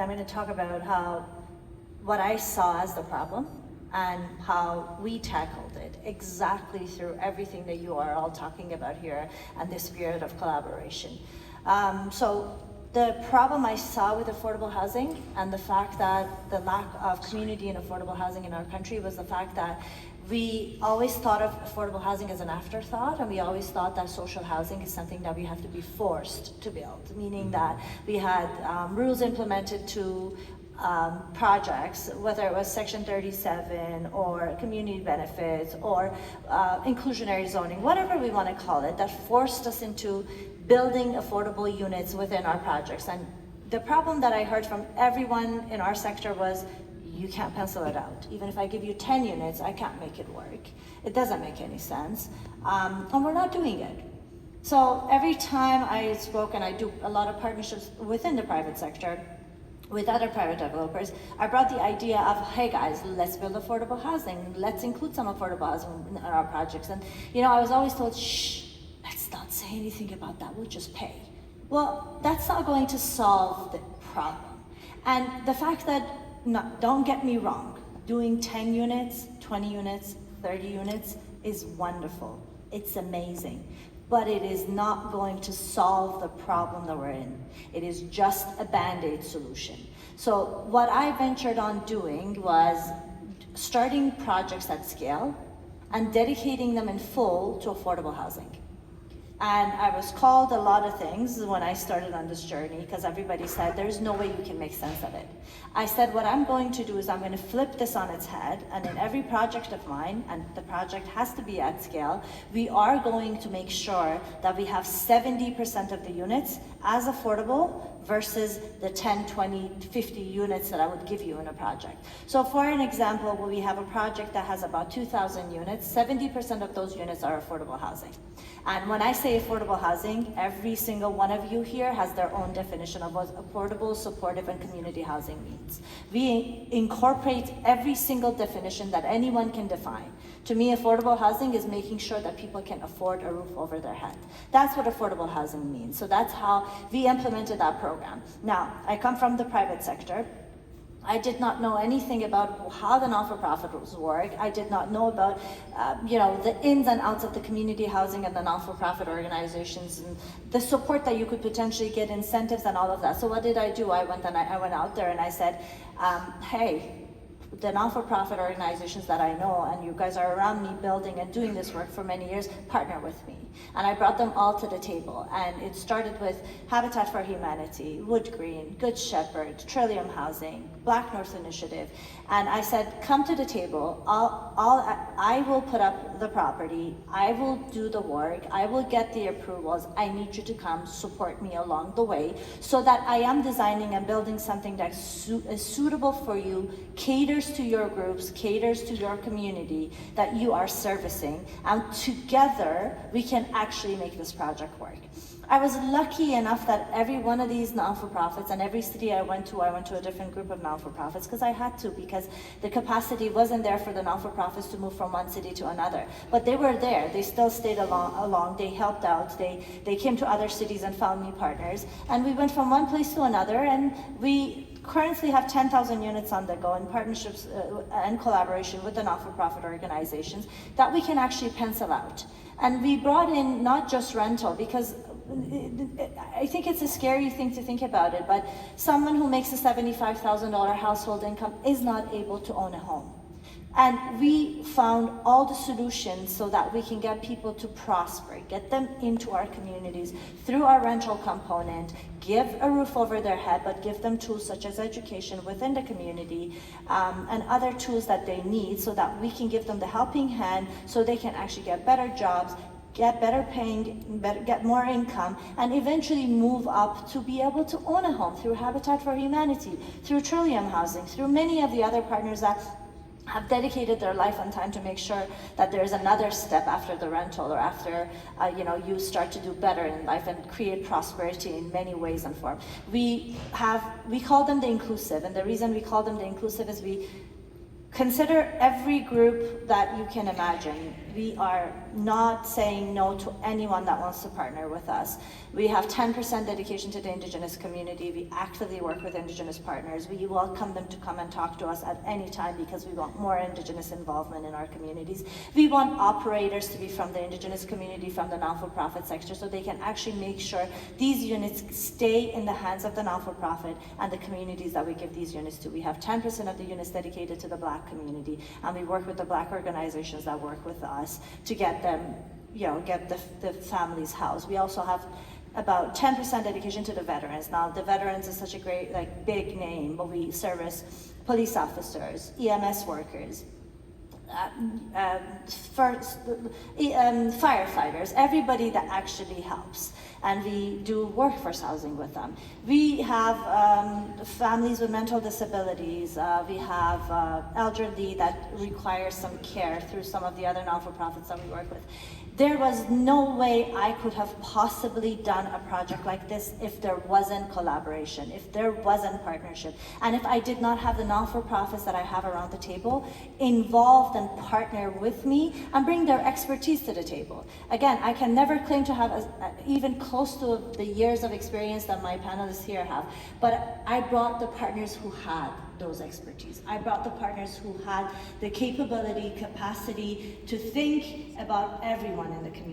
I'm going to talk about what I saw as the problem and how we tackled it exactly through everything that you are all talking about here and the spirit of collaboration. So the problem I saw with affordable housing and the fact that the lack of community and affordable housing in our country was the fact that we always thought of affordable housing as an afterthought, and we always thought that social housing is something that we have to be forced to build, meaning that we had rules implemented to projects, whether it was Section 37 or community benefits or inclusionary zoning, whatever we want to call it, that forced us into building affordable units within our projects. And the problem that I heard from everyone in our sector was, you can't pencil it out. Even if I give you 10 units, I can't make it work. It doesn't make any sense. And we're not doing it. So every time I spoke, and I do a lot of partnerships within the private sector, with other private developers, I brought the idea of, hey guys, let's build affordable housing. Let's include some affordable housing in our projects. And I was always told, shh, let's not say anything about that, we'll just pay. Well, that's not going to solve the problem. And the fact that, don't get me wrong, doing 10 units, 20 units, 30 units is wonderful. It's amazing. But it is not going to solve the problem that we're in. It is just a Band-Aid solution. So what I ventured on doing was starting projects at scale and dedicating them in full to affordable housing. And I was called a lot of things when I started on this journey, because everybody said, there's no way you can make sense of it. I said, what I'm going to do is I'm going to flip this on its head, and in every project of mine, and the project has to be at scale, we are going to make sure that we have 70% of the units as affordable versus the 10, 20, 50 units that I would give you in a project. So for an example, when we have a project that has about 2,000 units, 70% of those units are affordable housing. And when I say affordable housing, every single one of you here has their own definition of what affordable, supportive, and community housing means. We incorporate every single definition that anyone can define. To me, affordable housing is making sure that people can afford a roof over their head. That's what affordable housing means. So that's how we implemented that program. Now, I come from the private sector. I did not know anything about how the non-for-profits work. I did not know about, the ins and outs of the community housing and the non-for-profit organizations and the support that you could potentially get, incentives and all of that. So what did I do? I went out there and I said, hey, the non-for-profit organizations that I know, and you guys are around me building and doing this work for many years, partner with me. And I brought them all to the table. And it started with Habitat for Humanity, Wood Green, Good Shepherd, Trillium Housing, Black North Initiative. And I said, come to the table. I will put up the property. I will do the work. I will get the approvals. I need you to come support me along the way so that I am designing and building something that is suitable for you, caters to your groups, caters to your community that you are servicing. And together, we can actually make this project work. I was lucky enough that every one of these non-for-profits, and every city I went to a different group of non-for-profits, because I had to, because the capacity wasn't there for the non-for-profits to move from one city to another. But they were there. They still stayed along. They helped out. They came to other cities and found new partners. And we went from one place to another, and we currently have 10,000 units on the go in partnerships and collaboration with the not-for-profit organizations that we can actually pencil out. And we brought in not just rental, because I think it's a scary thing to think about it, but someone who makes a $75,000 household income is not able to own a home. And we found all the solutions so that we can get people to prosper, get them into our communities through our rental component, give a roof over their head, but give them tools such as education within the community and other tools that they need so that we can give them the helping hand so they can actually get better jobs, get better paying, get more income, and eventually move up to be able to own a home through Habitat for Humanity, through Trillium Housing, through many of the other partners that have dedicated their life and time to make sure that there's another step after the rental or after you start to do better in life and create prosperity in many ways and forms. We call them the inclusive, and the reason we call them the inclusive is we consider every group that you can imagine. we are not saying no to anyone that wants to partner with us. We have 10% dedication to the Indigenous community. We actively work with Indigenous partners. We welcome them to come and talk to us at any time because we want more Indigenous involvement in our communities. We want operators to be from the Indigenous community, from the non-for-profit sector, so they can actually make sure these units stay in the hands of the non-for-profit and the communities that we give these units to. We have 10% of the units dedicated to the Black community, and we work with the Black organizations that work with us to get them, get the families housed. We also have about 10% dedication to the veterans. Now, the veterans is such a great, big name, but we service police officers, EMS workers, firefighters, everybody that actually helps. And we do workforce housing with them. We have families with mental disabilities. We have elderly that require some care through some of the other non-for-profits that we work with. There was no way I could have possibly done a project like this if there wasn't collaboration, if there wasn't partnership, and if I did not have the non-for-profits that I have around the table involved and partner with me and bring their expertise to the table. Again, I can never claim to have even close to the years of experience that my panelists here have, but I brought the partners who had those expertise. I brought the partners who had the capability, capacity to think about everyone in the community.